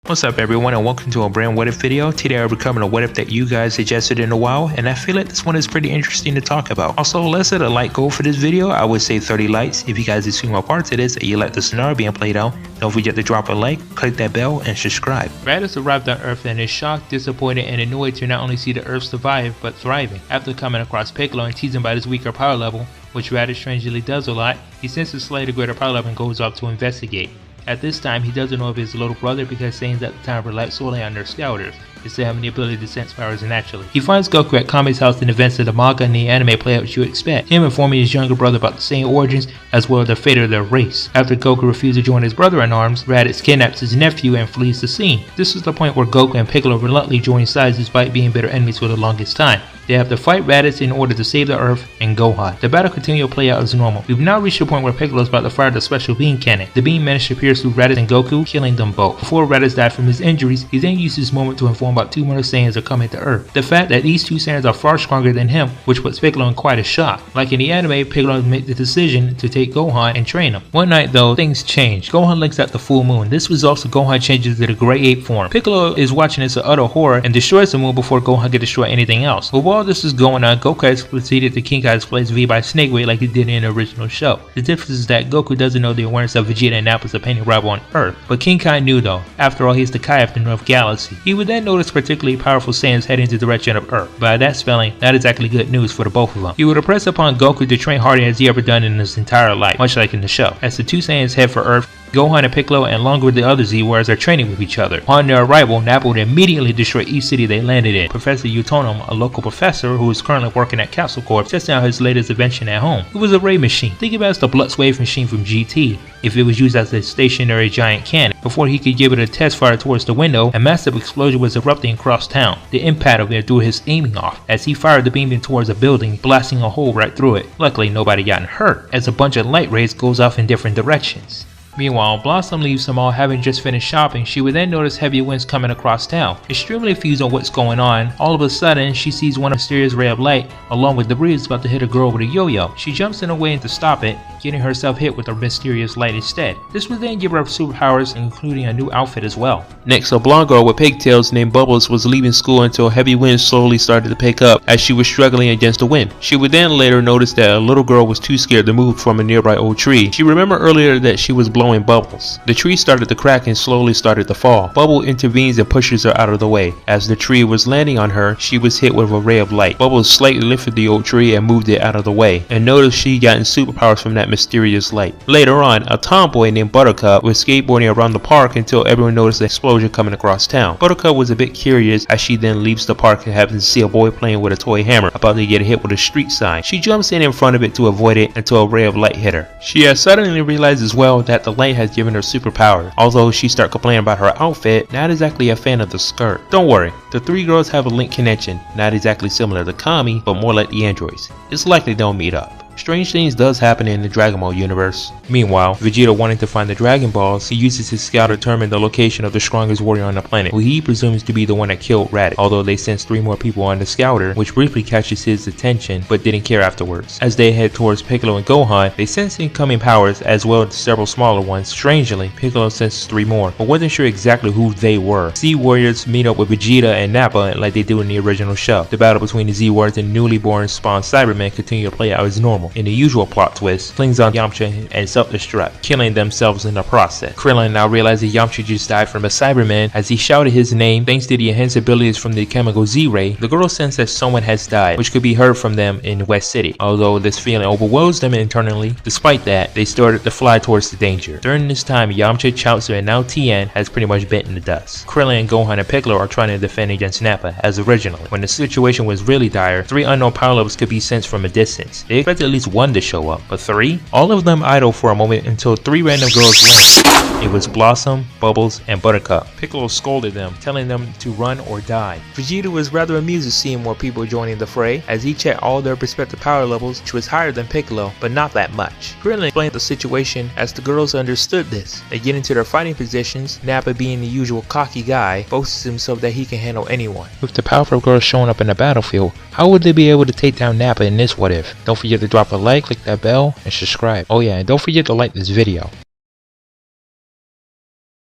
What's up everyone, and welcome to a brand what if video. Today I'll be covering a what if that you guys suggested in a while, and I feel like this one is pretty interesting to talk about. Also, let's set a like goal for this video. I would say 30 likes. If you guys have seen my parts of this and you like the scenario being played out, don't forget to drop a like, click that bell, and subscribe. Raditz arrived on Earth and is shocked, disappointed, and annoyed to not only see the Earth survive, but thriving. After coming across Piccolo and teasing about his weaker power level, which Raditz strangely does a lot, he senses slightly greater power level and goes off to investigate. At this time, he doesn't know of his little brother because Saiyans at the time relied solely on their scouters, instead of having the ability to sense powers naturally. He finds Goku at Kame's house and events of the manga and the anime play out as you expect, him informing his younger brother about the Saiyan origins as well as the fate of their race. After Goku refuses to join his brother in arms, Raditz kidnaps his nephew and flees the scene. This is the point where Goku and Piccolo reluctantly join sides despite being bitter enemies for the longest time. They have to fight Raditz in order to save the Earth and Gohan. The battle continues to play out as normal. We've now reached the point where Piccolo is about to fire the special beam cannon. The beam managed to pierce through Raditz and Goku, killing them both. Before Raditz died from his injuries, he then used this moment to inform about two more Saiyans are coming to Earth. The fact that these two Saiyans are far stronger than him, which puts Piccolo in quite a shock. Like in the anime, Piccolo made the decision to take Gohan and train him. One night though, things change. Gohan looks at the full moon. This results in Gohan changes to the Great Ape form. Piccolo is watching this in utter horror and destroys the moon before Gohan can destroy anything else. But while this is going on, Goku has proceeded to King Kai's place V by Snakeway like he did in the original show. The difference is that Goku doesn't know the awareness of Vegeta and Nappa's a pending rival on Earth, but King Kai knew though. After all, he's the Kai of the North Galaxy. He would then notice particularly powerful Saiyans heading in the direction of Earth. By that spelling, not exactly good news for the both of them. He would impress upon Goku to train harder as he ever done in his entire life, much like in the show. As the two Saiyans head for Earth, Gohan and Piccolo and along with the other Z-Warriors are training with each other. Upon their arrival, Nappa would immediately destroy each city they landed in. Professor Utonum, a local professor who is currently working at Capsule Corp, testing out his latest invention at home. It was a ray machine. Think about it as the Blutz wave machine from GT, if it was used as a stationary giant cannon. Before he could give it a test fire towards the window, a massive explosion was erupting across town. The impact of it threw his aiming off, as he fired the beam towards a building, blasting a hole right through it. Luckily, nobody got hurt, as a bunch of light rays goes off in different directions. Meanwhile, Blossom leaves them all having just finished shopping. She would then notice heavy winds coming across town. Extremely confused on what's going on, all of a sudden she sees one mysterious ray of light along with debris about to hit a girl with a yo-yo. She jumps in a way to stop it, getting herself hit with a mysterious light instead. This would then give her superpowers, including a new outfit as well. Next, a blonde girl with pigtails named Bubbles was leaving school until heavy winds slowly started to pick up as she was struggling against the wind. She would then later notice that a little girl was too scared to move from a nearby old tree. She remembered earlier that she was blowing bubbles. The tree started to crack and slowly started to fall. Bubble intervenes and pushes her out of the way. As the tree was landing on her, she was hit with a ray of light. Bubbles slightly lifted the old tree and moved it out of the way, and noticed she gotten superpowers from that mysterious light. Later on, a tomboy named Buttercup was skateboarding around the park until everyone noticed the explosion coming across town. Buttercup was a bit curious as she then leaves the park and happens to see a boy playing with a toy hammer about to get hit with a street sign. She jumps in front of it to avoid it until a ray of light hit her. She has suddenly realized as well that the light has given her superpowers. Although she starts complaining about her outfit, not exactly a fan of the skirt. Don't worry, the three girls have a link connection, not exactly similar to Kami, but more like the androids. It's likely they'll meet up. Strange things does happen in the Dragon Ball universe. Meanwhile, Vegeta wanting to find the Dragon Balls, he uses his scout to determine the location of the strongest warrior on the planet, who he presumes to be the one that killed Raditz, although they sense three more people on the scouter, which briefly catches his attention, but didn't care afterwards. As they head towards Piccolo and Gohan, they sense incoming powers as well as several smaller ones. Strangely, Piccolo senses three more, but wasn't sure exactly who they were. Z-Warriors meet up with Vegeta and Nappa like they do in the original show. The battle between the Z-Warriors and newly born spawn Cybermen continue to play out as normal. In the usual plot twist, Klingons Yamcha and self-destruct, killing themselves in the process. Krillin now realizes Yamcha just died from a Cyberman as he shouted his name thanks to the enhanced abilities from the chemical Z-Ray. The girls sense that someone has died, which could be heard from them in West City. Although this feeling overwhelms them internally, despite that, they started to fly towards the danger. During this time, Yamcha, Chaozu, and now Tien has pretty much bent in the dust. Krillin, Gohan, and Piccolo are trying to defend against Nappa as originally. When the situation was really dire, three unknown power levels could be sensed from a distance. They expected at least one to show up, but three? All of them idle for a moment until three random girls landed. It was Blossom, Bubbles, and Buttercup. Piccolo scolded them, telling them to run or die. Vegeta was rather amused to seeing more people joining the fray, as he checked all their respective power levels, which was higher than Piccolo, but not that much. Krillin explained the situation as the girls understood this. They get into their fighting positions. Nappa, being the usual cocky guy, boasts himself that he can handle anyone. With the Powerpuff Girls showing up in the battlefield, how would they be able to take down Nappa in this what if? Don't forget to drop a like, click that bell, and subscribe. Oh yeah, and don't forget to like this video.